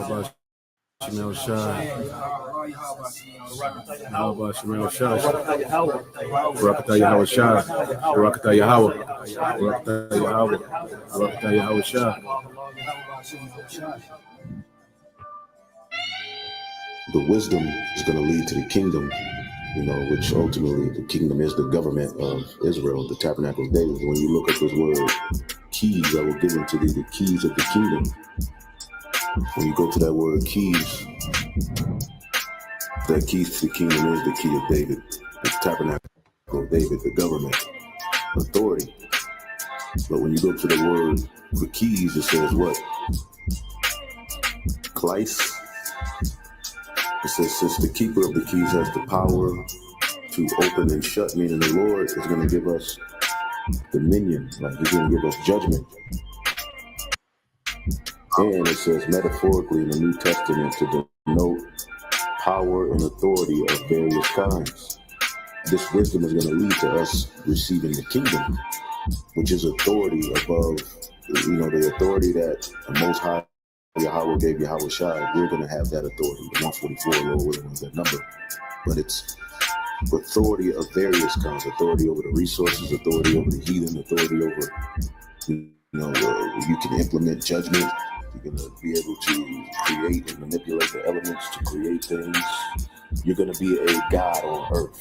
Shemel Shai. Yahweh Shemel Shai. Barakatah Yahweh Shai. Barakatah Yahweh. Barakatah Yahweh. Barakatah Yahweh Shai. The wisdom is going to lead to the kingdom, which ultimately the kingdom is the government of Israel, the tabernacle of David. When you look at this word, keys, I will give unto thee the keys of the kingdom. When you go to that word keys, that keys to the kingdom is the key of David, the tabernacle of David, the government, authority. But when you go to the word for keys, it says what? Kleis. It says, since the keeper of the keys has the power to open and shut, meaning the Lord is going to give us dominion, like he's going to give us judgment. And it says metaphorically in the New Testament to denote power and authority of various kinds. This wisdom is going to lead to us receiving the kingdom, which is authority above, the authority that the Most High Yahweh gave Yahweh Shai. We're going to have that authority. The 144, Lord willing, is that number. But it's authority of various kinds. Authority over the resources, authority over the heathen, authority over, you can implement judgment. You're going to be able to create and manipulate the elements to create things. You're going to be a God on earth.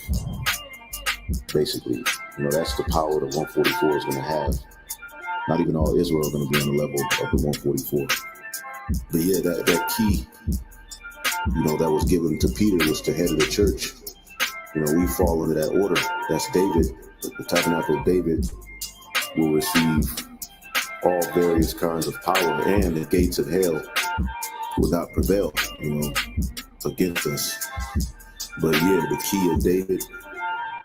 Basically, that's the power that 144 is going to have. Not even all Israel is going to be on the level of the 144. But yeah, that key, that was given to Peter was the head of the church. We fall under that order. That's David. The tabernacle of David will receive all various kinds of power, and the gates of hell will not prevail, against us. But yeah, the key of David.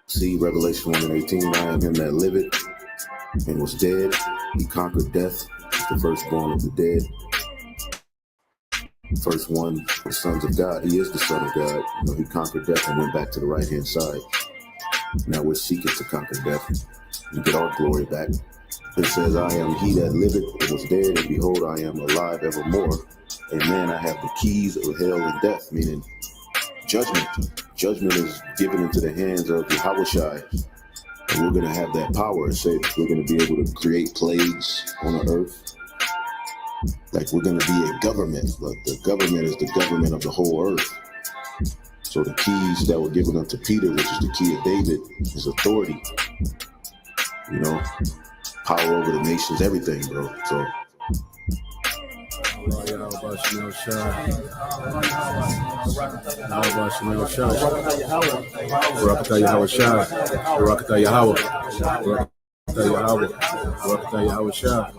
See Revelation 1:18. I am him that liveth and was dead. He conquered death, the firstborn of the dead. First one, the sons of God. He is the Son of God. He conquered death and went back to the right-hand side. Now we're seeking to conquer death and get our glory back. It says, I am he that liveth and was dead, and behold, I am alive evermore. Amen. I have the keys of hell and death, meaning judgment. Judgment is given into the hands of Yahweh Shai. And we're going to have that power. It says we're going to be able to create plagues on the earth. Like we're going to be a government, but the government is the government of the whole earth. So the keys that were given unto Peter, which is the key of David, is authority. Power over the nations, everything, bro. So. Yahweh Shemel Shai. Yahweh Shemel Shai. Barakatah Yahweh Shai. Barakatah Yahweh. Barakatah Yahweh. Barakatah Yahweh Shai.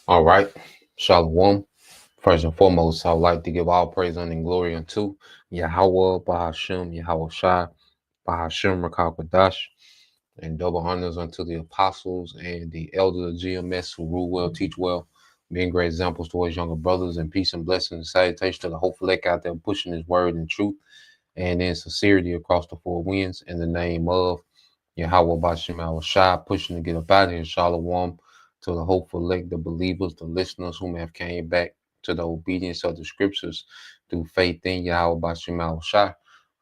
All right, Shalom. First and foremost, I would like to give all praise and glory unto Yahweh, Bahashem, Yahweh Shai, Bahashem, Rakal Kadash, and double honors unto the apostles and the elders of GMS who rule well, teach well, being great examples towards younger brothers, and peace and blessings and salutation to the hopeful elect out there pushing his word and truth and in sincerity across the four winds in the name of Yahweh, Bahashem, Yahweh Shai, pushing to get up out of here. Shalom to the hopeful elect, the believers, the listeners whom have came back to the obedience of the scriptures through faith in Yahweh Bashim Al Shai.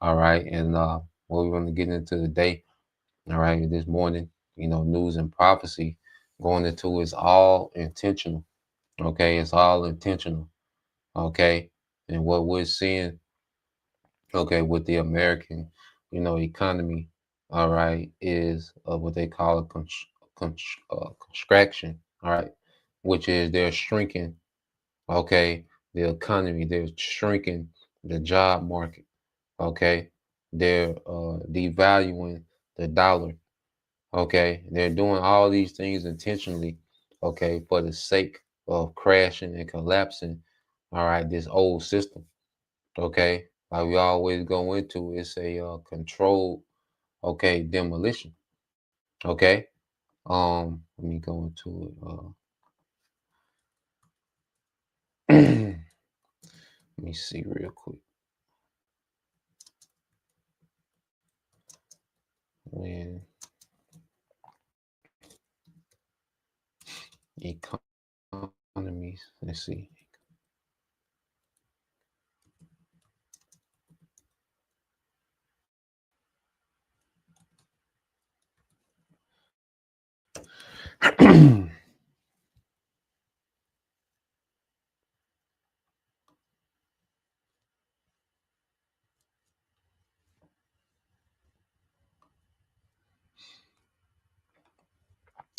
All right. And what we're going to get into today, all right, this morning, news and prophecy going into is all intentional. Okay. It's all intentional. Okay. And what we're seeing, okay, with the American, economy, all right, is what they call a contraction, all right, which is they're shrinking, okay, the economy, they're shrinking the job market, okay, they're devaluing the dollar, okay, they're doing all these things intentionally, okay, for the sake of crashing and collapsing, all right, this old system, okay, like we always go into, it's a controlled, okay, demolition, okay, Let me go into it. Let me see real quick. When economies, let's see.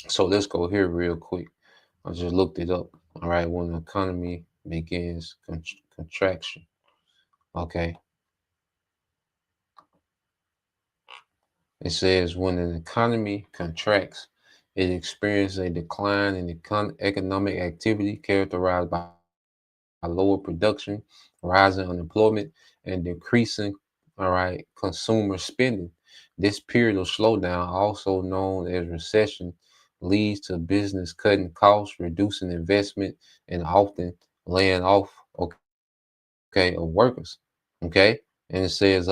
So let's go here real quick. I just looked it up. All right, when the economy begins contraction. Okay, it says when an economy contracts, it experiences a decline in economic activity characterized by lower production, rising unemployment, and decreasing, all right, consumer spending. This period of slowdown, also known as recession, leads to business cutting costs, reducing investment, and often laying off, okay, of workers. Okay, and it says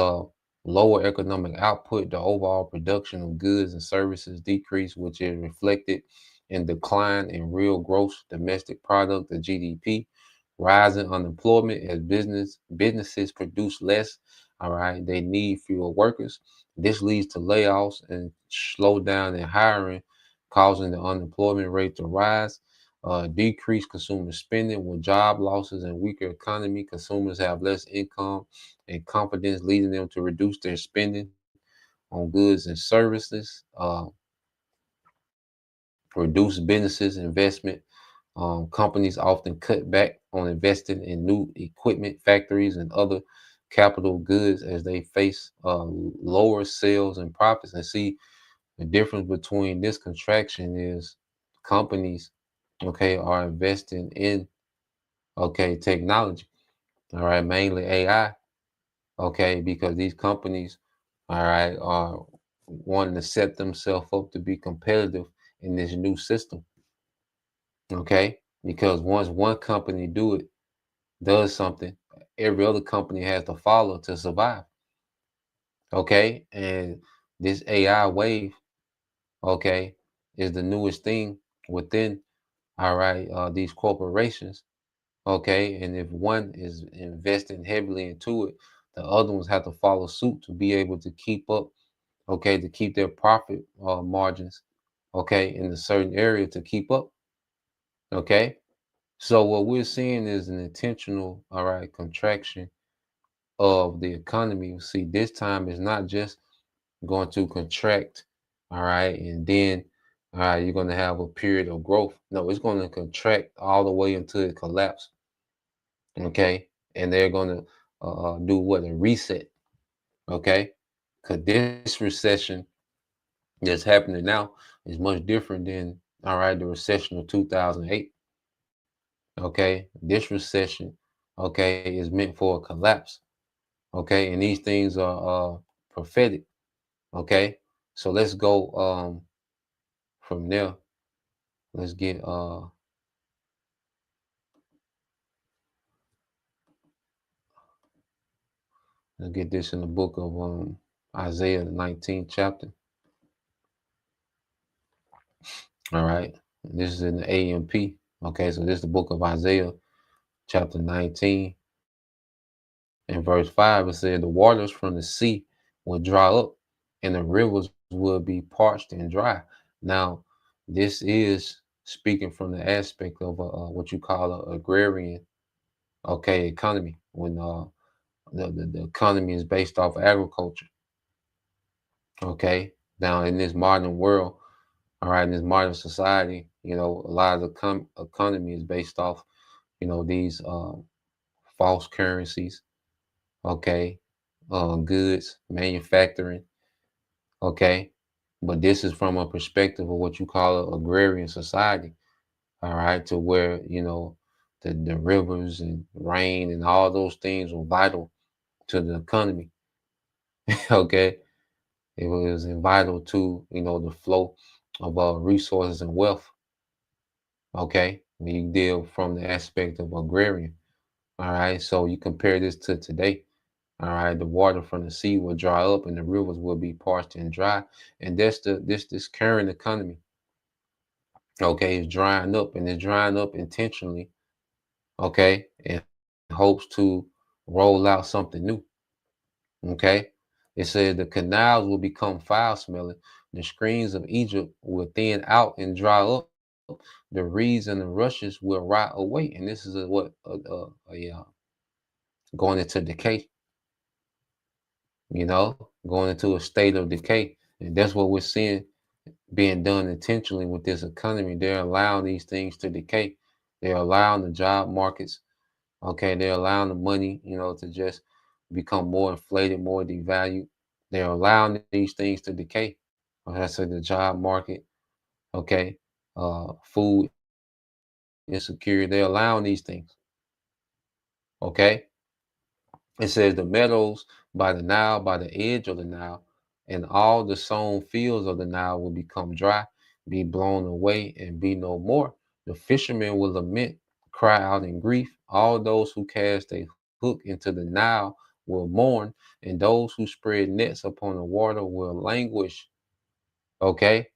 lower economic output, the overall production of goods and services decrease, which is reflected in decline in real gross domestic product, the GDP, rising unemployment as businesses produce less. All right, they need fewer workers. This leads to layoffs and slowdown in hiring, causing the unemployment rate to rise. Decreased consumer spending with job losses and weaker economy. Consumers have less income and confidence, leading them to reduce their spending on goods and services. Reduce businesses investment. Companies often cut back on investing in new equipment, factories, and other capital goods as they face lower sales and profits. And see, the difference between this contraction is companies, okay, are investing in, okay, technology, all right, mainly AI, okay, because these companies, all right, are wanting to set themselves up to be competitive in this new system, okay, because once one company does something, every other company has to follow to survive, okay, and this AI wave, okay, is the newest thing within, all right, these corporations. Okay, and if one is investing heavily into it, the other ones have to follow suit to be able to keep up. Okay, to keep their profit margins. Okay, in a certain area to keep up. Okay, so what we're seeing is an intentional, all right, contraction of the economy. See, this time is not just going to contract, all right, and then, all right, you're going to have a period of growth. No, it's going to contract all the way until it collapses. Okay, and they're going to do what, a reset. Okay, because this recession that's happening now is much different than, all right, the recession of 2008. Okay, this recession, okay, is meant for a collapse. Okay, and these things are prophetic. Okay, so let's go from there. Let's get this in the book of Isaiah, the 19th chapter. All right. This is in the AMP. Okay, so this is the book of Isaiah, chapter 19, and verse 5. It said, the waters from the sea will dry up, and the rivers will be parched and dry. Now, this is speaking from the aspect of what you call an agrarian, okay, economy, when the economy is based off agriculture. Okay, now in this modern world, all right, in this modern society, you know, a lot of the economy is based off, you know, these false currencies, okay, goods, manufacturing, okay. But this is from a perspective of what you call an agrarian society, all right, to where, you know, the rivers and rain and all those things were vital to the economy, okay. It was vital to, you know, the flow of resources and wealth. Okay, when you deal from the aspect of agrarian. All right, so you compare this to today. All right, the water from the sea will dry up, and the rivers will be parched and dry, and that's this current economy. Okay, it's drying up, and it's drying up intentionally. Okay, and hopes to roll out something new. Okay, it says the canals will become foul smelling, the streams of Egypt will thin out and dry up, the reeds and the rushes will rot away, and this is going into decay. Going into a state of decay, and that's what we're seeing being done intentionally with this economy. They're allowing these things to decay. They're allowing the job markets. Okay, they're allowing the money, to just become more inflated, more devalued. They're allowing these things to decay. Like I said, the job market, okay, food insecurity. They're allowing these things. Okay, it says the meadows by the Nile, by the edge of the Nile, and all the sown fields of the Nile will become dry, be blown away, and be no more. The fishermen will lament, cry out in grief. All those who cast a hook into the Nile will mourn, and those who spread nets upon the water will languish. Okay,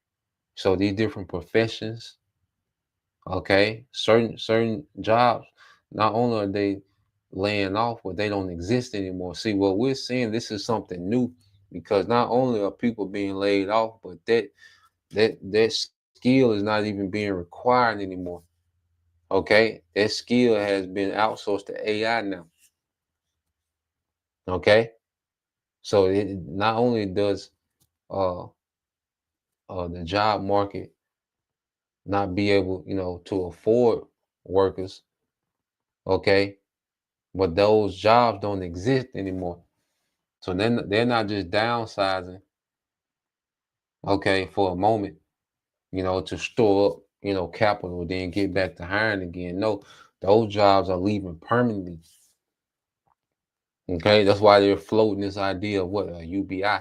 so these different professions, okay, certain jobs, not only are they laying off, but they don't exist anymore. See, what we're seeing, this is something new, because not only are people being laid off, but that skill is not even being required anymore. Okay, that skill has been outsourced to AI now. Okay, so it not only does uh the job market not be able, to afford workers, okay, but those jobs don't exist anymore. So then they're not just downsizing, okay, for a moment, to store up, capital, then get back to hiring again. No, those jobs are leaving permanently. Okay, that's why they're floating this idea of what a UBI.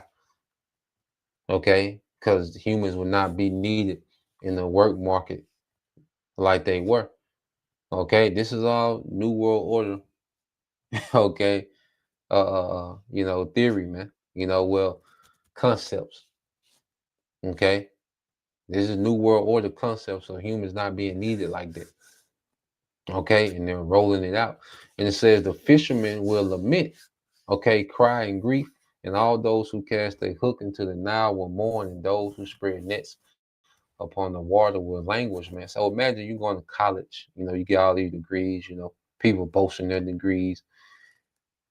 Okay, because humans will not be needed in the work market like they were. Okay, this is all New World Order. Okay, theory, man. Well, concepts. Okay, this is New World Order concepts, so humans not being needed like that. Okay, and they're rolling it out. And it says the fishermen will lament, okay, cry and grief, and all those who cast a hook into the Nile will mourn, and those who spread nets upon the water will languish, man. So imagine you going to college, you get all these degrees, people boasting their degrees,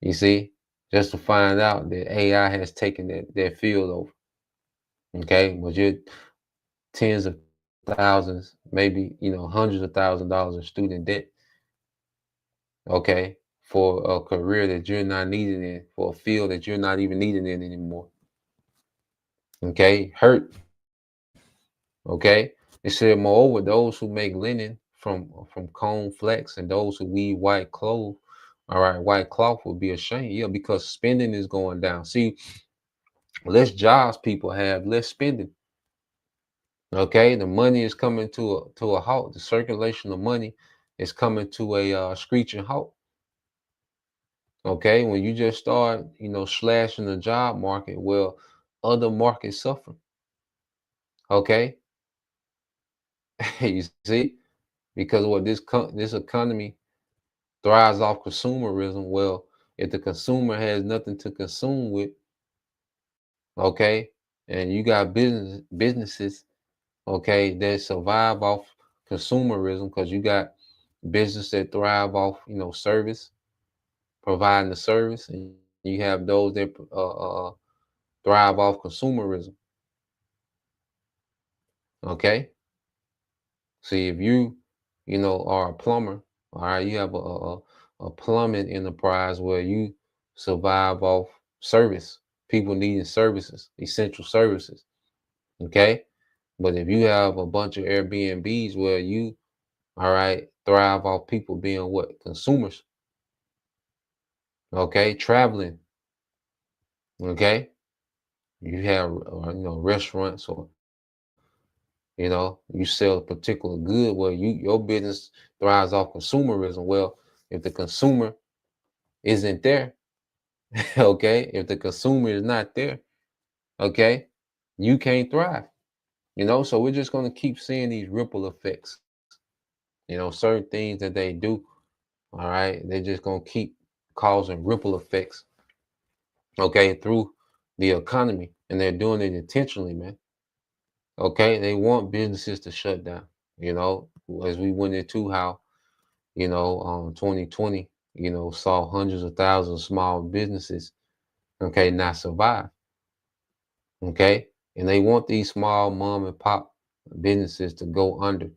you see, just to find out that AI has taken that field over. Okay, but you're tens of thousands, maybe hundreds of $1,000s in student debt. Okay, for a career that you're not needed in, for a field that you're not even needed in anymore. Okay, hurt. Okay, it said, moreover, those who make linen from comb flax and those who weave white cloth, all right, white cloth will be ashamed. Yeah, because spending is going down. See, less jobs people have, less spending. Okay, the money is coming to a halt. The circulation of money is coming to a screeching halt. Okay, when you just start, slashing the job market, well, other markets suffer. Okay, you see, because what this economy thrives off consumerism. Well, if the consumer has nothing to consume with, okay, and you got businesses, okay, that survive off consumerism, because you got business that thrive off, service, providing the service, and you have those that thrive off consumerism. Okay, see, if are a plumber, all right, you have a plumbing enterprise where you survive off service, people needing services, essential services. Okay, but if you have a bunch of Airbnbs where you, all right, thrive off people being what, consumers. Okay, traveling. Okay, you have restaurants or You know, you sell a particular good, well, your business thrives off consumerism. Well, if the consumer isn't there, okay, if the consumer is not there, okay, you can't thrive. You know, so we're just going to keep seeing these ripple effects. You know, certain things that they do, all right, they're just going to keep causing ripple effects, okay, through the economy, and they're doing it intentionally, man. Okay, they want businesses to shut down. You know, as we went into how 2020, saw hundreds of thousands of small businesses, okay, not survive. Okay, and they want these small mom and pop businesses to go under.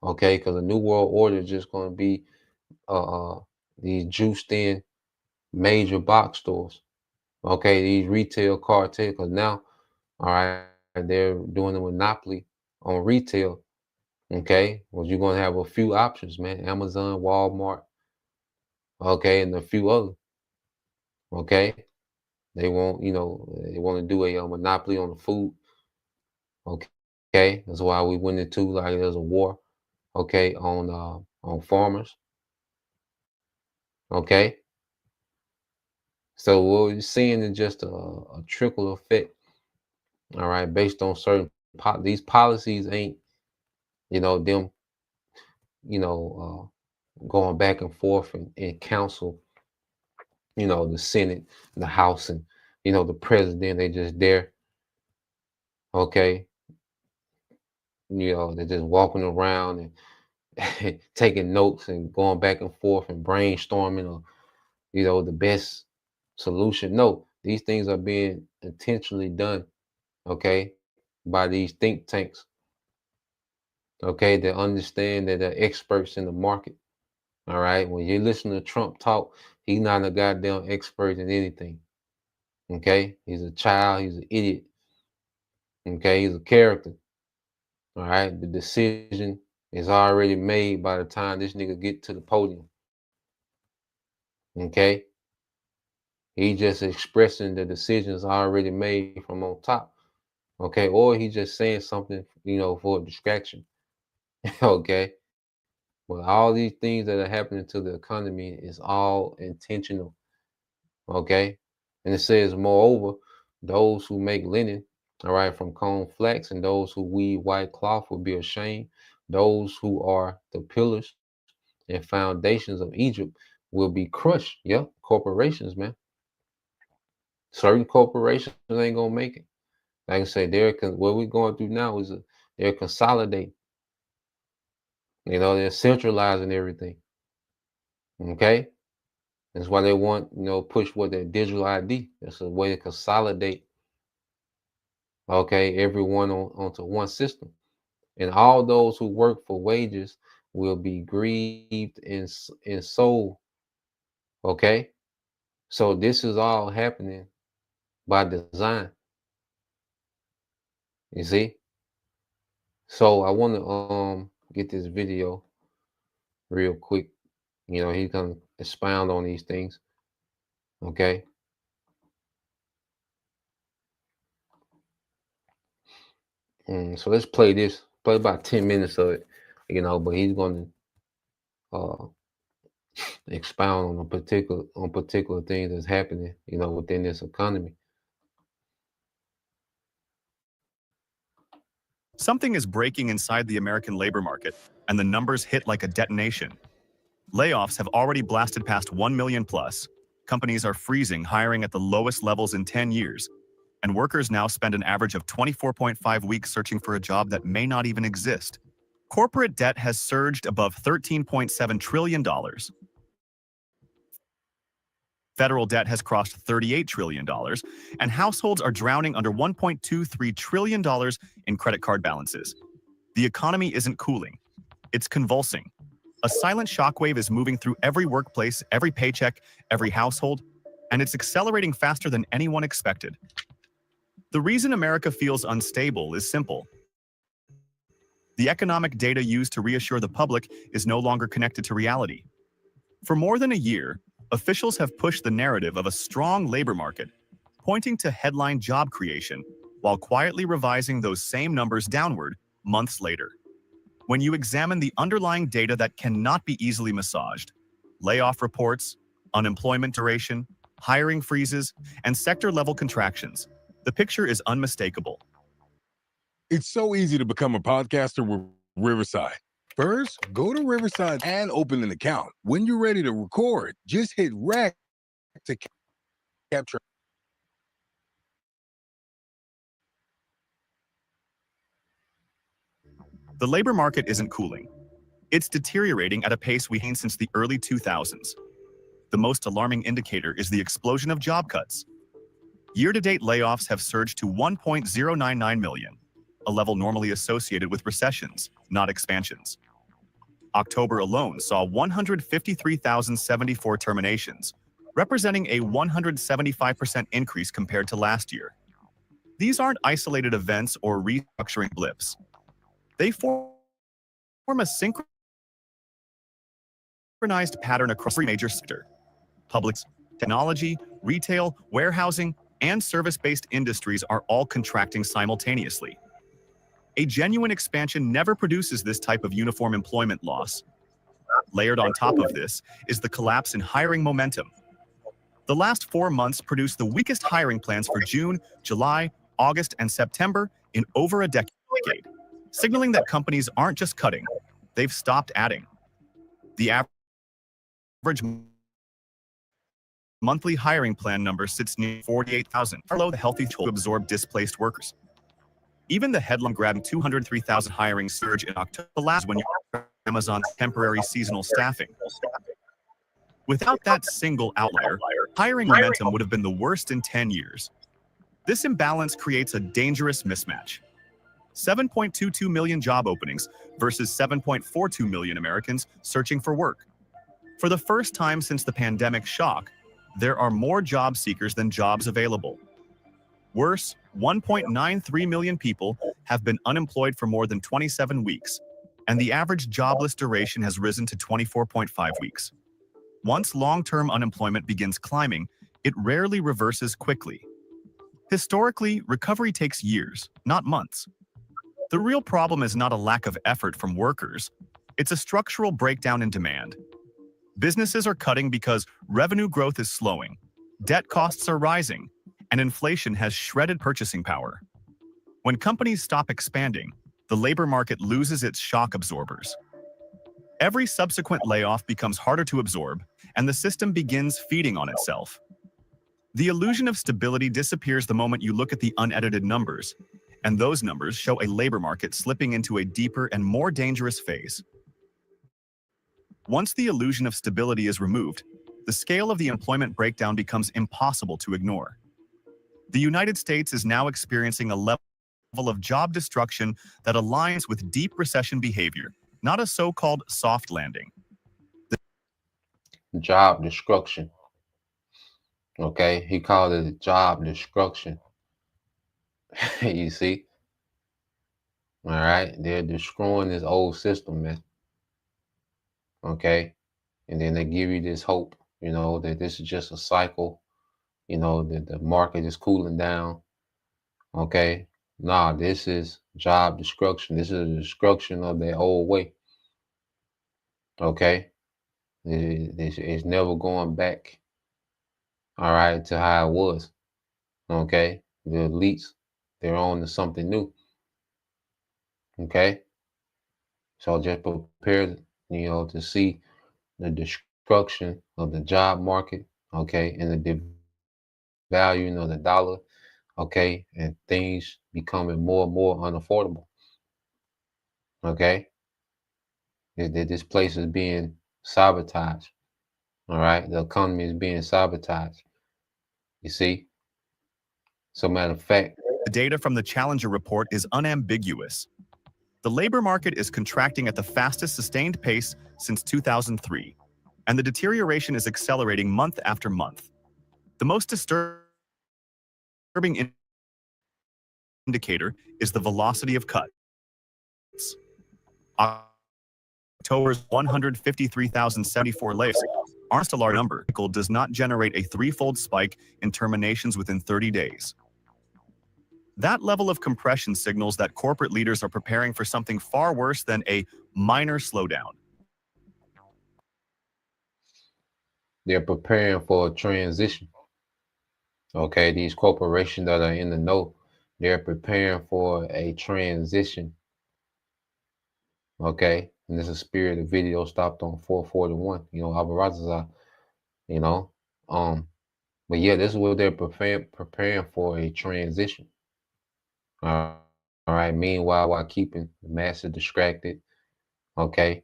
Okay, because the new world order is just going to be these juiced in major box stores. Okay, these retail cartels. Because now, all right, they're doing a monopoly on retail. Okay, well, you're gonna have a few options, man. Amazon, Walmart, okay, and a few other. Okay, they want to do a monopoly on the food. Okay, that's why we went into like there's a war. Okay, on farmers. Okay, so what we're seeing is just a trickle effect. All right, based on certain these policies ain't them going back and forth in council, the Senate, the House, and the president. They just there. Okay, they're just walking around and taking notes and going back and forth and brainstorming or the best solution. No, these things are being intentionally done, okay, by these think tanks, okay, that understand that they're experts in the market. All right, when you listen to Trump talk, he's not a goddamn expert in anything. Okay, he's a child, he's an idiot. Okay, he's a character. All right, the decision is already made by the time this nigga get to the podium. Okay, he just expressing the decisions already made from on top. Okay, or he just saying something, for a distraction. Okay, well, all these things that are happening to the economy is all intentional. Okay, and it says, moreover, those who make linen, all right, from comb flax, and those who weave white cloth will be ashamed. Those who are the pillars and foundations of Egypt will be crushed. Yep, corporations, man. Certain corporations ain't gonna make it. Like I say, what we're going through now is they're consolidating. They're centralizing everything. Okay, that's why they want push what their digital ID. That's a way to consolidate. Okay, everyone onto one system, and all those who work for wages will be grieved and sold. Okay, so this is all happening by design. You see? So I want to get this video real quick. He's gonna expound on these things. Okay. So let's play this. Play about 10 minutes of it. But he's gonna expound on particular things that's happening, within this economy. Something is breaking inside the American labor market, and the numbers hit like a detonation. Layoffs have already blasted past 1 million plus. Companies are freezing hiring at the lowest levels in 10 years, and workers now spend an average of 24.5 weeks searching for a job that may not even exist. Corporate debt has surged above $13.7 trillion. Federal debt has crossed $38 trillion, and households are drowning under $1.23 trillion in credit card balances. The economy isn't cooling. It's convulsing. A silent shockwave is moving through every workplace, every paycheck, every household, and it's accelerating faster than anyone expected. The reason America feels unstable is simple. The economic data used to reassure the public is no longer connected to reality. For more than a year, officials have pushed the narrative of a strong labor market, pointing to headline job creation, while quietly revising those same numbers downward months later. When you examine the underlying data that cannot be easily massaged, layoff reports, unemployment duration, hiring freezes, and sector-level contractions, the picture is unmistakable. It's so easy to become a podcaster with Riverside. First, go to Riverside and open an account. When you're ready to record, just hit rec to capture. The labor market isn't cooling. It's deteriorating at a pace we've seen since the early 2000s. The most alarming indicator is the explosion of job cuts. Year-to-date layoffs have surged to 1.099 million, a level normally associated with recessions, not expansions. October alone saw 153,074 terminations, representing a 175% increase compared to last year. These aren't isolated events or restructuring blips. They form a synchronized pattern across every major sector. Public, technology, retail, warehousing, and service-based industries are all contracting simultaneously. A genuine expansion never produces this type of uniform employment loss. Layered on top of this is the collapse in hiring momentum. The last 4 months produced the weakest hiring plans for June, July, August, and September in over a decade, signaling that companies aren't just cutting, they've stopped adding. The average monthly hiring plan number sits near 48,000, below the healthy tool to absorb displaced workers. Even the headline-grabbing 203,000 hiring surge in October last when you Amazon's temporary seasonal staffing. Without that single outlier, hiring momentum would have been the worst in 10 years. This imbalance creates a dangerous mismatch. 7.22 million job openings versus 7.42 million Americans searching for work. For the first time since the pandemic shock, there are more job seekers than jobs available. Worse, 1.93 million people have been unemployed for more than 27 weeks, and the average jobless duration has risen to 24.5 weeks. Once long-term unemployment begins climbing, it rarely reverses quickly. Historically, recovery takes years, not months. The real problem is not a lack of effort from workers, it's a structural breakdown in demand. Businesses are cutting because revenue growth is slowing, debt costs are rising, and inflation has shredded purchasing power. When companies stop expanding, the labor market loses its shock absorbers. Every subsequent layoff becomes harder to absorb, and the system begins feeding on itself. The illusion of stability disappears the moment you look at the unedited numbers, and those numbers show a labor market slipping into a deeper and more dangerous phase. Once the illusion of stability is removed, the scale of the employment breakdown becomes impossible to ignore. The United States is now experiencing a level of job destruction that aligns with deep recession behavior, not a so-called soft landing. Job destruction. Okay, he called it job destruction. You see? All right, they're destroying this old system, man. Okay, and then they give you this hope, that this is just a cycle, that the market is cooling down. Okay, nah, this is job destruction. This is a destruction of their old way. Okay, it's never going back. All right, to how it was. Okay, the elites, they're on to something new. Okay, so just prepare, to see the destruction of the job market. Okay, and the devaluing of the dollar. Okay, and things becoming more and more unaffordable. Okay, this place is being sabotaged. All right, the economy is being sabotaged. You see? So, matter of fact, The data from the Challenger report is unambiguous. The labor market is contracting at the fastest sustained pace since 2003, and the deterioration is accelerating month after month. The most disturbing indicator is the velocity of cuts. October's 153,074 layoffs aren't a large number. It does not generate a threefold spike in terminations within 30 days. That level of compression signals that corporate leaders are preparing for something far worse than a minor slowdown. They're preparing for a transition. Okay, these corporations that are in the know, they're preparing for a transition. Okay, and this is Spirit. The video stopped on 441. You know, Alvarez, you know, but yeah, this is what they're preparing for a transition. All right. Meanwhile, while keeping the masses distracted, okay,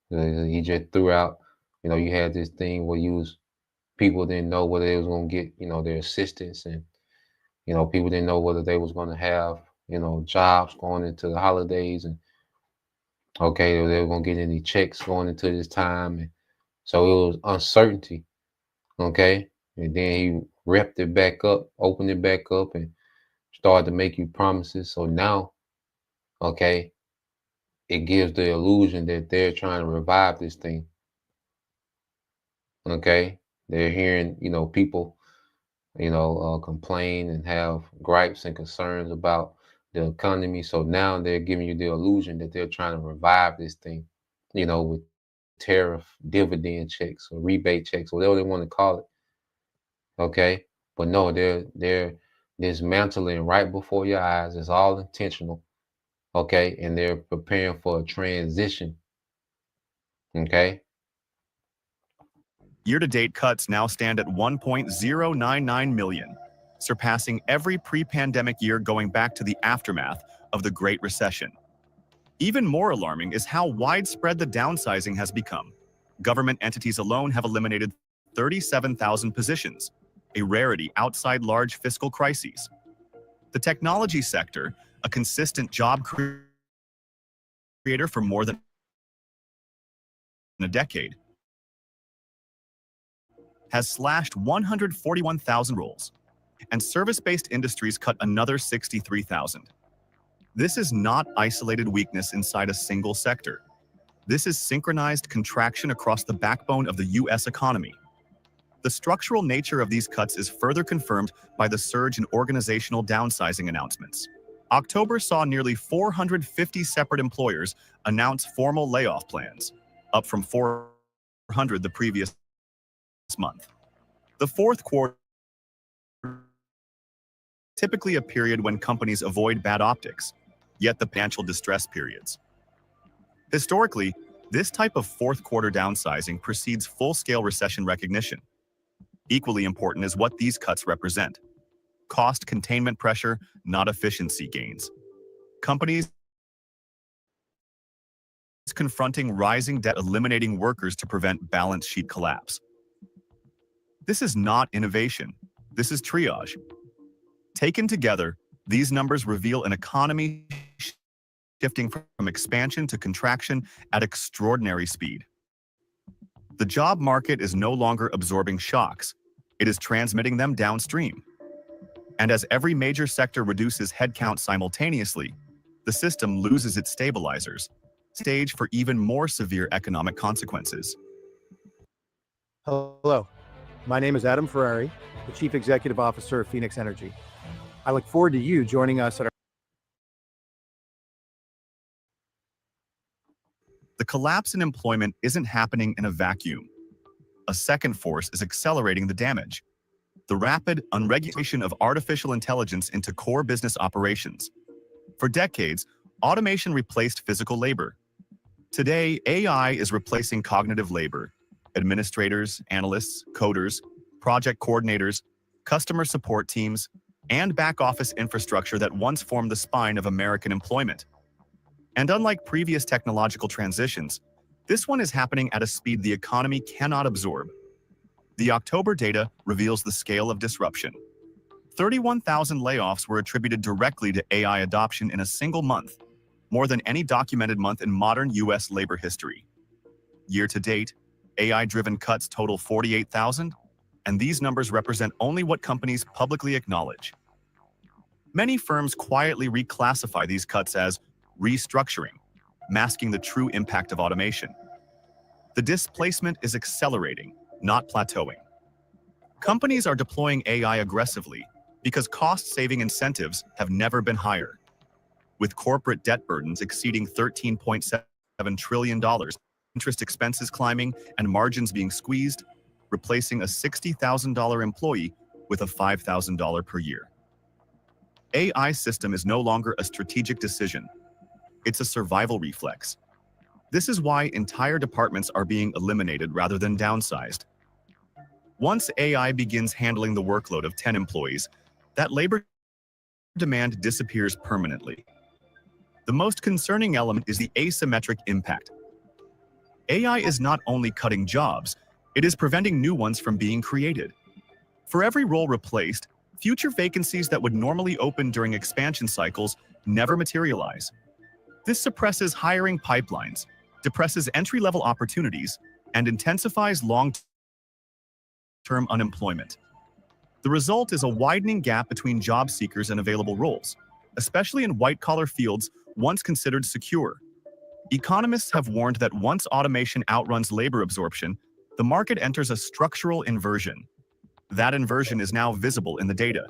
he just threw out. You know, you had this thing where people didn't know whether they was gonna get, you know, their assistance, and you know, people didn't know whether they was gonna have, you know, jobs going into the holidays, and okay, they were gonna get any checks going into this time, and so it was uncertainty. Okay, and then he repped it back up, opened it back up, and started to make you promises. So now, okay, it gives the illusion that they're trying to revive this thing. Okay, they're hearing, you know, people, you know, complain and have gripes and concerns about the economy. So now they're giving you the illusion that they're trying to revive this thing, you know, with tariff dividend checks or rebate checks, whatever they want to call it. Okay, but no, they're dismantling right before your eyes. It's all intentional. Okay, and they're preparing for a transition. Okay. Year-to-date cuts now stand at 1.099 million, surpassing every pre-pandemic year going back to the aftermath of the Great Recession. Even more alarming is how widespread the downsizing has become. Government entities alone have eliminated 37,000 positions, a rarity outside large fiscal crises. The technology sector, a consistent job creator for more than a decade, has slashed 141,000 roles, and service-based industries cut another 63,000. This is not isolated weakness inside a single sector. This is synchronized contraction across the backbone of the U.S. economy. The structural nature of these cuts is further confirmed by the surge in organizational downsizing announcements. October saw nearly 450 separate employers announce formal layoff plans, up from 400 the previous month. The fourth quarter, typically a period when companies avoid bad optics, yet the financial distress periods. Historically, this type of fourth quarter downsizing precedes full-scale recession recognition. Equally important is what these cuts represent. Cost containment pressure, not efficiency gains. Companies confronting rising debt, eliminating workers to prevent balance sheet collapse. This is not innovation. This is triage. Taken together, these numbers reveal an economy shifting from expansion to contraction at extraordinary speed. The job market is no longer absorbing shocks. It is transmitting them downstream. And as every major sector reduces headcount simultaneously, the system loses its stabilizers, stage for even more severe economic consequences. Hello, my name is Adam Ferrari, the Chief Executive Officer of Phoenix Energy. I look forward to you joining us at our... The collapse in employment isn't happening in a vacuum. A second force is accelerating the damage. The rapid unregulation of artificial intelligence into core business operations. For decades, automation replaced physical labor. Today, AI is replacing cognitive labor. Administrators, analysts, coders, project coordinators, customer support teams, and back-office infrastructure that once formed the spine of American employment. And unlike previous technological transitions, this one is happening at a speed the economy cannot absorb. The October data reveals the scale of disruption. 31,000 layoffs were attributed directly to AI adoption in a single month, more than any documented month in modern U.S. labor history. Year to date, AI-driven cuts total 48,000, and these numbers represent only what companies publicly acknowledge. Many firms quietly reclassify these cuts as restructuring, masking the true impact of automation. The displacement is accelerating, not plateauing. Companies are deploying AI aggressively, because cost-saving incentives have never been higher. With corporate debt burdens exceeding $13.7 trillion, interest expenses climbing, and margins being squeezed, replacing a $60,000 employee with a $5,000 per year. AI system is no longer a strategic decision. It's a survival reflex. This is why entire departments are being eliminated rather than downsized. Once AI begins handling the workload of 10 employees, that labor demand disappears permanently. The most concerning element is the asymmetric impact. AI is not only cutting jobs, it is preventing new ones from being created. For every role replaced, future vacancies that would normally open during expansion cycles never materialize. This suppresses hiring pipelines, depresses entry-level opportunities, and intensifies long-term unemployment. The result is a widening gap between job seekers and available roles, especially in white-collar fields once considered secure. Economists have warned that once automation outruns labor absorption, the market enters a structural inversion. That inversion is now visible in the data.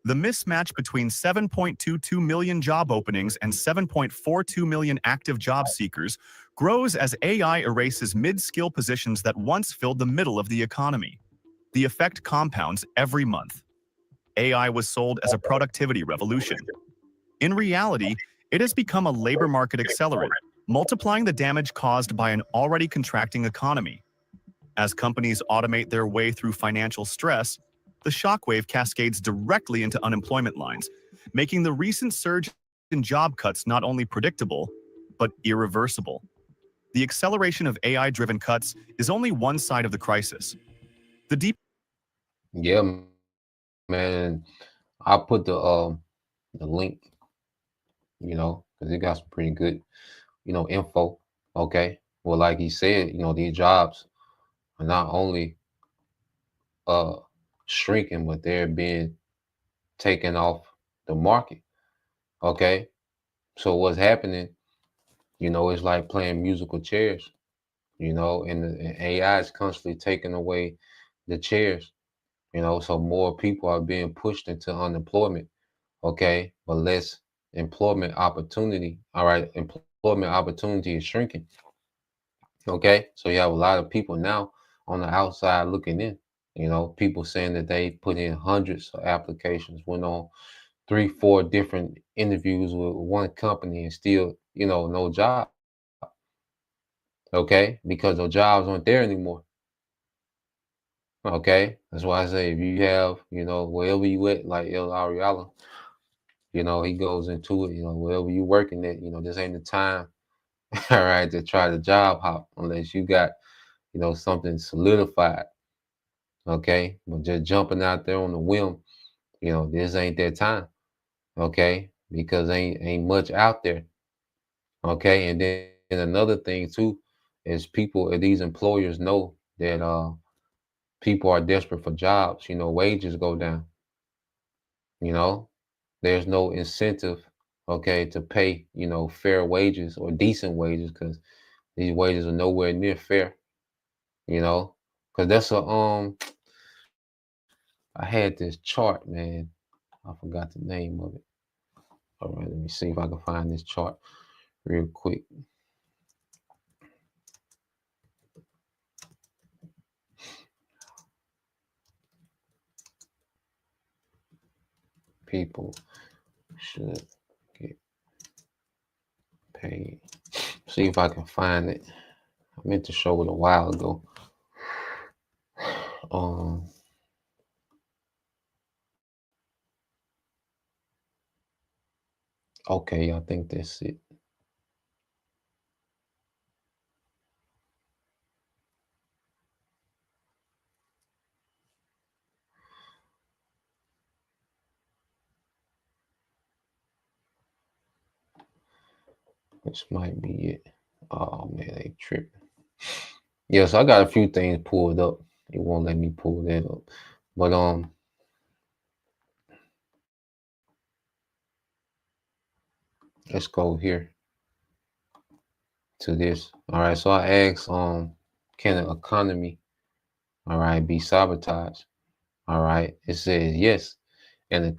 The mismatch between 7.22 million job openings and 7.42 million active job seekers grows as AI erases mid-skill positions that once filled the middle of the economy. The effect compounds every month. AI was sold as a productivity revolution. In reality, it has become a labor market accelerant, multiplying the damage caused by an already contracting economy. As companies automate their way through financial stress, the shockwave cascades directly into unemployment lines, making the recent surge in job cuts not only predictable, but irreversible. The acceleration of AI-driven cuts is only one side of the crisis. The deep Yeah, man. I'll put the link, because it got some pretty good, info. Okay. Well, like he said, these jobs are not only shrinking, but they're being taken off the market. Okay. So what's happening, it's like playing musical chairs, and AI is constantly taking away the chairs, so more people are being pushed into unemployment. Okay. But less employment opportunity. All right. Employment opportunity is shrinking. Okay. So you have a lot of people now on the outside looking in, people saying that they put in hundreds of applications, went on 3, 4 different interviews with one company and still, no job. Okay. Because those jobs aren't there anymore. Okay. That's why I say if you have, wherever you at, like El Ariala, he goes into it, wherever you working at, this ain't the time, all right, to try to job hop unless you got, something solidified. Okay. But just jumping out there on the whim, this ain't that time. Okay. Because ain't much out there. Okay. And then another thing too is these employers know that people are desperate for jobs, wages go down. There's no incentive, okay, to pay, fair wages or decent wages, because these wages are nowhere near fair, because that's I had this chart, man. I forgot the name of it. All right, let me see if I can find this chart real quick. People should get paid. See if I can find it. I meant to show it a while ago. Okay, I think that's it. This might be it. Oh man, they tripping. Yeah, so I got a few things pulled up. It won't let me pull that up. But let's go here to this. All right, so I asked can the economy, all right, be sabotaged? All right, it says yes. An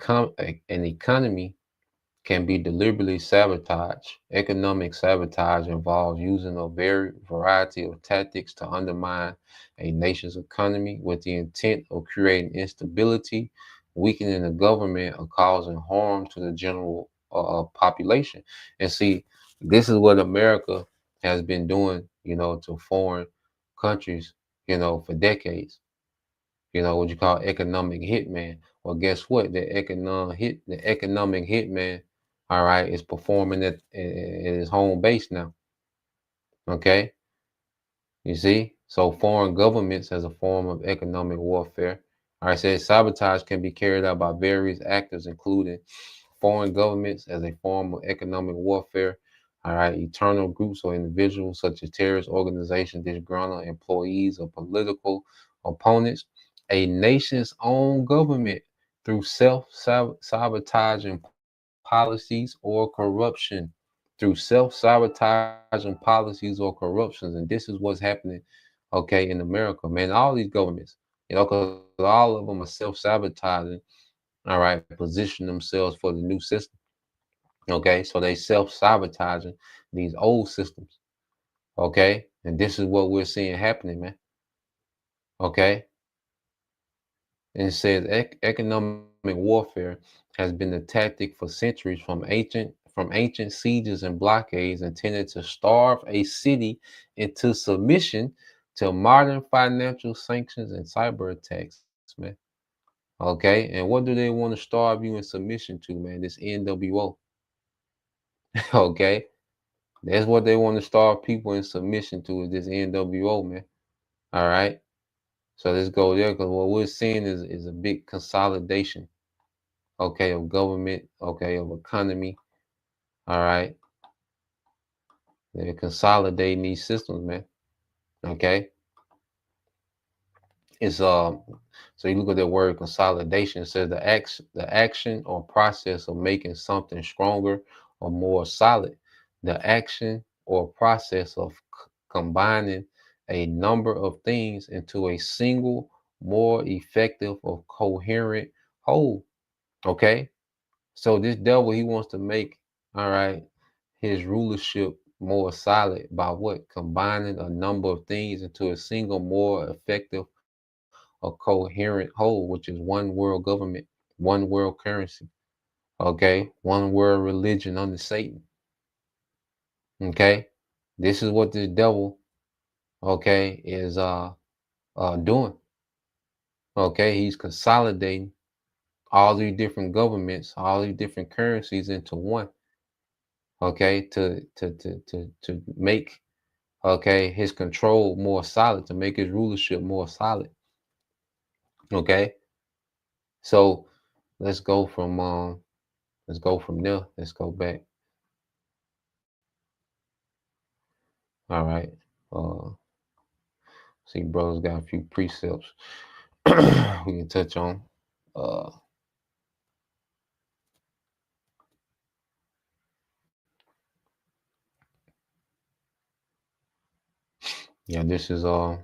economy can be deliberately sabotaged. Economic sabotage involves using a variety of tactics to undermine a nation's economy with the intent of creating instability, weakening the government, or causing harm to the general population. And see, this is what America has been doing, to foreign countries, for decades. What you call economic hitman. Well, guess what? The economic hitman, all right, is performing at his home base now. Okay, you see. So foreign governments as a form of economic warfare. All right, says sabotage can be carried out by various actors, including foreign governments as a form of economic warfare. All right, internal groups or individuals such as terrorist organizations, disgruntled employees or political opponents, a nation's own government through self-sabotaging policies or corruption. Through self-sabotaging policies or corruptions. And this is what's happening, okay, in America, man. All these governments, because all of them are self-sabotaging, all right, position themselves for the new system. Okay, so they self-sabotaging these old systems. Okay, and this is what we're seeing happening, man. Okay, and it says economic warfare has been a tactic for centuries from ancient sieges and blockades intended to starve a city into submission to modern financial sanctions and cyber attacks, man. Okay, and what do they want to starve you in submission to, man? This NWO. Okay, that's what they want to starve people in submission to, is this NWO, man. All right, so let's go there, because what we're seeing is a big consolidation, okay, of government, okay, of economy. All right, they're consolidating these systems, man. Okay, it's so you look at the word consolidation. It says the action or process of making something stronger or more solid. The action or process of combining a number of things into a single, more effective or coherent whole. Okay, so this devil, he wants to make, all right, his rulership more solid by what? Combining a number of things into a single, more effective, a coherent whole, which is one world government, one world currency, okay, one world religion under Satan. Okay, this is what this devil, okay, is doing. Okay, he's consolidating all these different governments, all these different currencies into one. Okay, to make, okay, his control more solid, to make his rulership more solid. Okay, so let's go from there. Let's go back. All right. See, brothers got a few precepts we can touch on. Yeah, this is the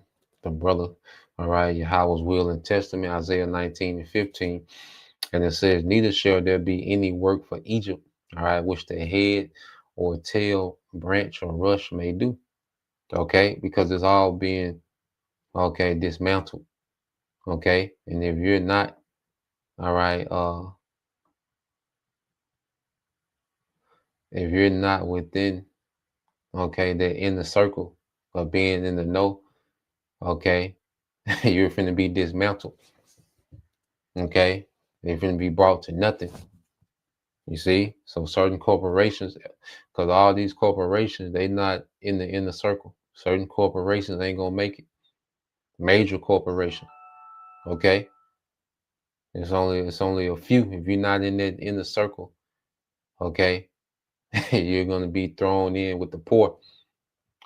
brother. All right, Yahweh's will and testament, Isaiah 19:15. And it says, neither shall there be any work for Egypt, all right, which the head or tail, branch or rush may do. Okay, because it's all being, okay, dismantled. Okay, and if you're not, all right, if you're not within, okay, the inner circle of being in the know, okay, you're finna be dismantled. Okay, they're finna be brought to nothing. You see, so certain corporations, because all these corporations, they not in the inner circle. Certain corporations ain't gonna make it. Major corporation, okay. It's only a few. If you're not in that inner circle, okay, you're gonna be thrown in with the poor.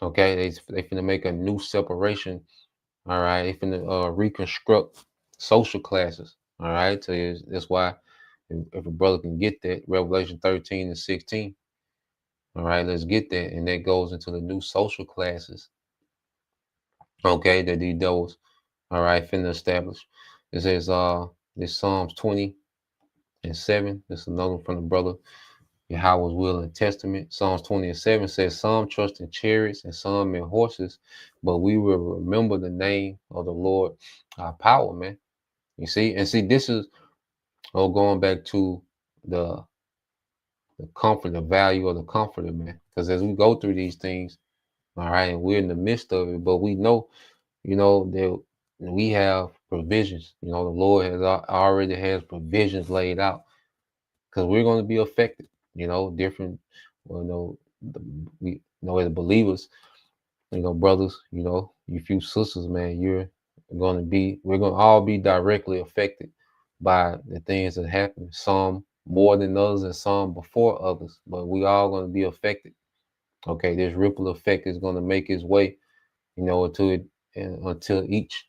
Okay, they finna make a new separation. All right, they finna reconstruct social classes. All right, so that's why if a brother can get that, Revelation 13:16. All right, let's get that, and that goes into the new social classes. Okay, that these devils, all right, finna establish. It says this Psalms 20, and 7. This is another one from the brother Yahweh's Will and Testament. Psalms 20 and 7 says, some trust in chariots and some in horses, but we will remember the name of the Lord, our power, man. You see, and see, this is going back to the comfort, the value of the comforter, man. Because as we go through these things, all right, and we're in the midst of it, but we know, that we have provisions. The Lord has already has provisions laid out, because we're going to be affected. Different. We as believers, brothers, you few sisters, man, we're going to all be directly affected by the things that happen. Some more than others, and some before others, but we all going to be affected. Okay, this ripple effect is going to make its way, until each,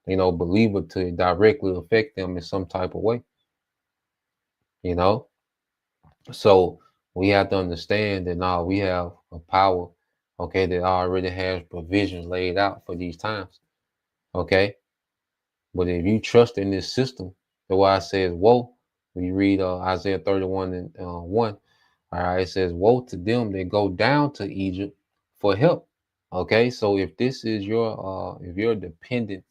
believer to directly affect them in some type of way. So we have to understand that now we have a power, okay, that already has provisions laid out for these times. Okay. But if you trust in this system, that's why I says, woe. When you read Isaiah 31 and 1, all right, it says, woe to them that go down to Egypt for help. Okay, so if this is if you're dependent,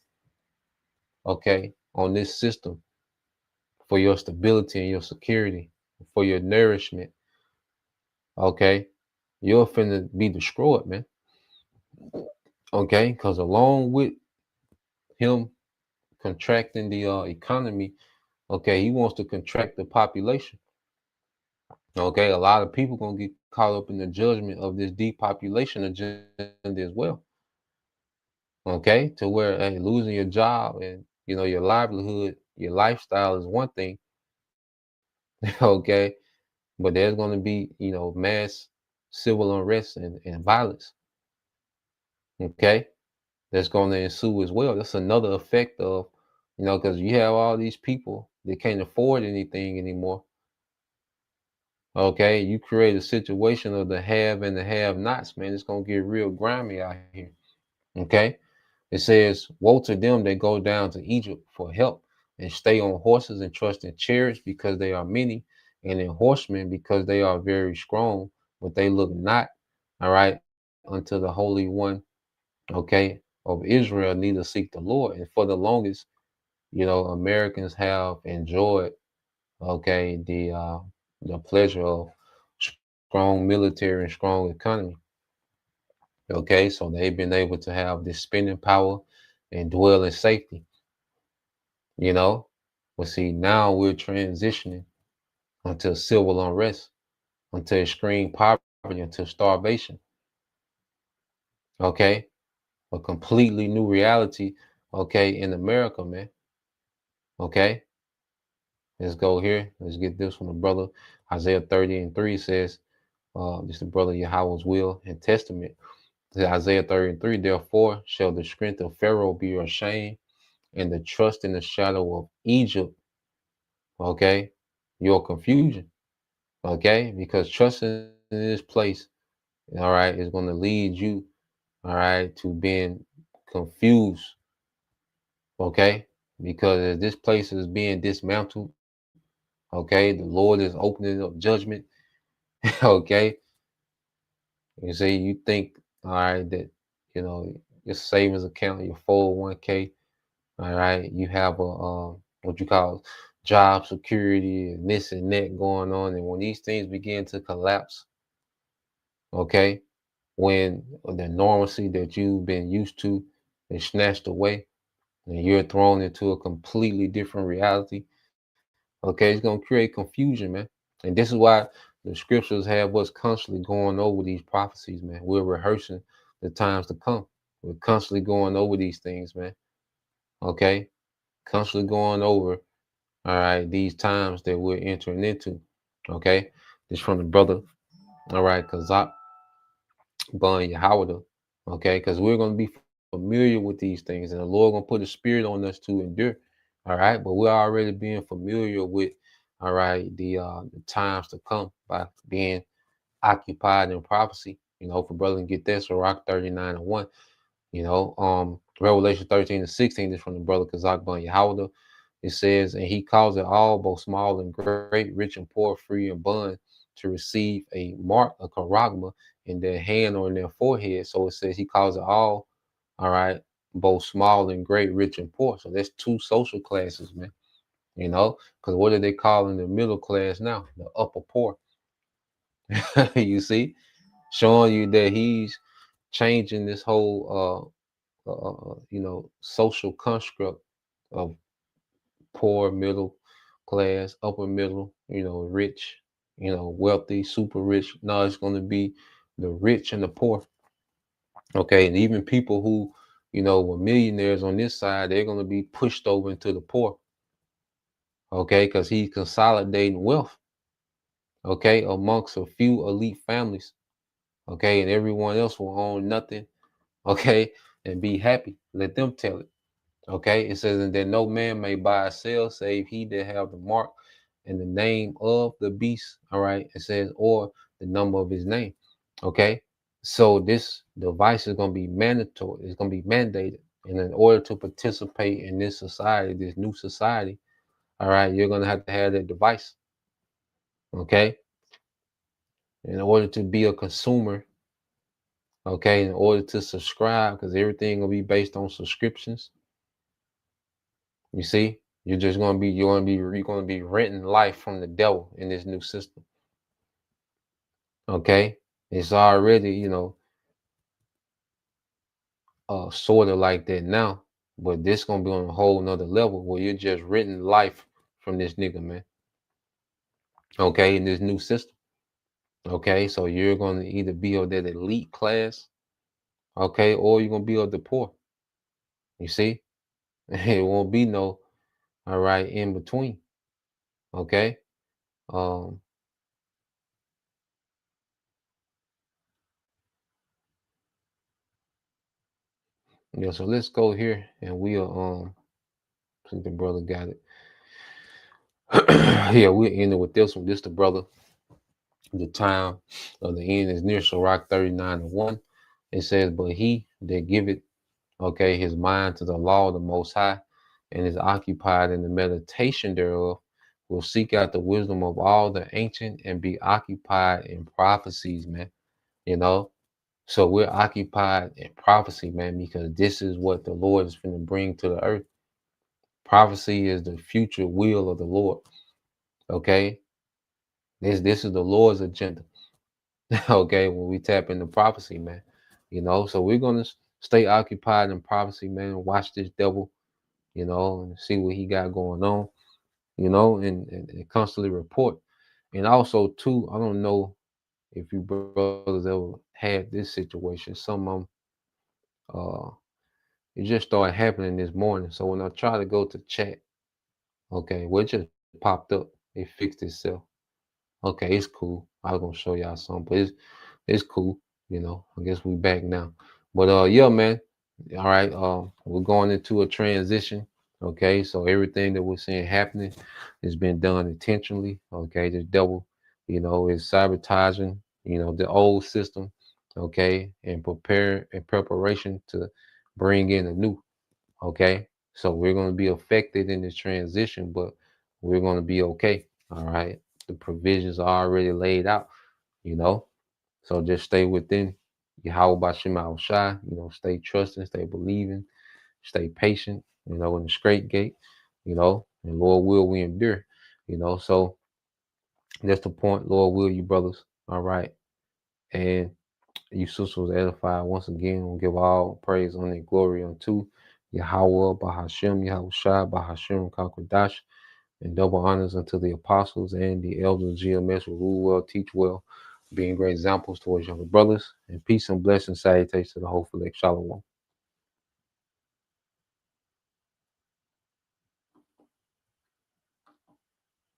okay, on this system for your stability and your security, for your nourishment, okay, you're finna be destroyed, man. Okay, because along with him contracting the economy, okay, he wants to contract the population. Okay, a lot of people gonna get caught up in the judgment of this depopulation agenda as well. Okay, to where losing your job and your livelihood, your lifestyle is one thing. Okay, but there's gonna be mass civil unrest and violence. Okay, that's gonna ensue as well. That's another effect of because you have all these people that can't afford anything anymore. Okay, you create a situation of the have and the have-nots, man. It's gonna get real grimy out here. Okay, it says, woe to them that go down to Egypt for help and stay on horses and trust in chariots because they are many, and in horsemen because they are very strong, but they look not, all right, unto the Holy One, okay, of Israel, neither seek the Lord. And for the longest, Americans have enjoyed, okay, the pleasure of strong military and strong economy. Okay, so they've been able to have this spending power and dwell in safety. But see, now we're transitioning until civil unrest, until extreme poverty, until starvation. Okay, a completely new reality. Okay, in America, man. Okay, let's go here. Let's get this from the brother. Isaiah 30 and 3 says, this is the brother Yahweh's Will and Testament. Isaiah 30 and 3, therefore shall the strength of Pharaoh be your shame, and the trust in the shadow of Egypt, okay, your confusion. Okay, because trusting in this place, all right, is going to lead you, all right, to being confused. Okay, because as this place is being dismantled, okay, the Lord is opening up judgment. Okay, you see, you think, all right, that your savings account, your 401k, all right, you have a what you call job security and this and that going on, and when these things begin to collapse, okay, when the normalcy that you've been used to is snatched away and you're thrown into a completely different reality, okay, it's going to create confusion, man. And this is why the scriptures have us constantly going over these prophecies, man. We're rehearsing the times to come. We're constantly going over these things, man. Okay, constantly going over, all right, these times that we're entering into. Okay, this from the brother, all right, Kazak Ban Yahweh, okay, because we're going to be familiar with these things, and the Lord going to put a spirit on us to endure, all right, but we're already being familiar with, all right, the times to come by being occupied in prophecy. For brother can get this, Rock 39 and 1, Revelation 13 and 16 is from the brother Kazak Ban Yahweh. It says, and he calls it all, both small and great, rich and poor, free and bond, to receive a mark, a charagma, in their hand or in their forehead. So it says he calls it all right, both small and great, rich and poor. So that's two social classes, man. You know, because what are they calling the middle class now? The upper poor. You see, showing you that he's changing this whole social construct of poor, middle class, upper middle, rich, wealthy, super rich. No, it's going to be the rich and the poor. Okay, and even people who, were millionaires on this side, they're going to be pushed over into the poor. Okay, because he's consolidating wealth. Okay, amongst a few elite families. Okay, and everyone else will own nothing. Okay, and be happy. Let them tell it. Okay, it says, and that no man may buy or sell save he that have the mark and the name of the beast. All right, it says, or the number of his name. Okay, so this device is going to be mandatory. It's going to be mandated. And in order to participate in this society, this new society, all right, you're going to have that device. Okay, in order to be a consumer. Okay, in order to subscribe, because everything will be based on subscriptions. You see, you're going to be renting life from the devil in this new system. Okay, it's already, sort of like that now, but this gonna be on a whole nother level where you're just renting life from this nigga, man. Okay, in this new system. Okay, so you're gonna either be of that elite class, okay, or you're gonna be of the poor. You see, it won't be no, all right, in between. Okay. Yeah, so let's go here and we'll I think the brother got it. Yeah, we'll end it with this one. This the brother. The time of the end is near. Sirach 39:1. It says, but he that giveth, okay, his mind to the law of the Most High, and is occupied in the meditation thereof, will seek out the wisdom of all the ancient and be occupied in prophecies, man. So we're occupied in prophecy, man, because this is what the Lord is going to bring to the earth. Prophecy is the future will of the Lord. Okay, this is the Lord's agenda. Okay, when we tap into prophecy, man, so we're gonna stay occupied in prophecy, man. Watch this devil, and see what he got going on, and constantly report. And also, too, I don't know if you brothers ever had this situation. Some of them, it just started happening this morning. So when I try to go to chat, okay, well, it just popped up. It fixed itself. Okay, it's cool. I was gonna show y'all something, but it's cool. I guess we back now. But yeah, man. All right. We're going into a transition. Okay, so everything that we're seeing happening has been done intentionally. Okay, the devil, is sabotaging, the old system. Okay, and preparation to bring in a new. Okay, so we're going to be affected in this transition, but we're going to be okay. All right, the provisions are already laid out, so just stay within Yahweh Bashim Al Shai, stay trusting, stay believing, stay patient, in the straight gate, and Lord will we endure, so that's the point. Lord will you brothers, all right, and you sisters was edified once again. We'll give all praise, honor, and glory unto Yahweh, Bahashem, Yahweh Shai, Bahashem, Kakwadash, and double honors unto the apostles and the elders, GMS, who rule well, teach well, being great examples towards younger brothers. And peace and blessings, salutations to the whole elect. Shalom.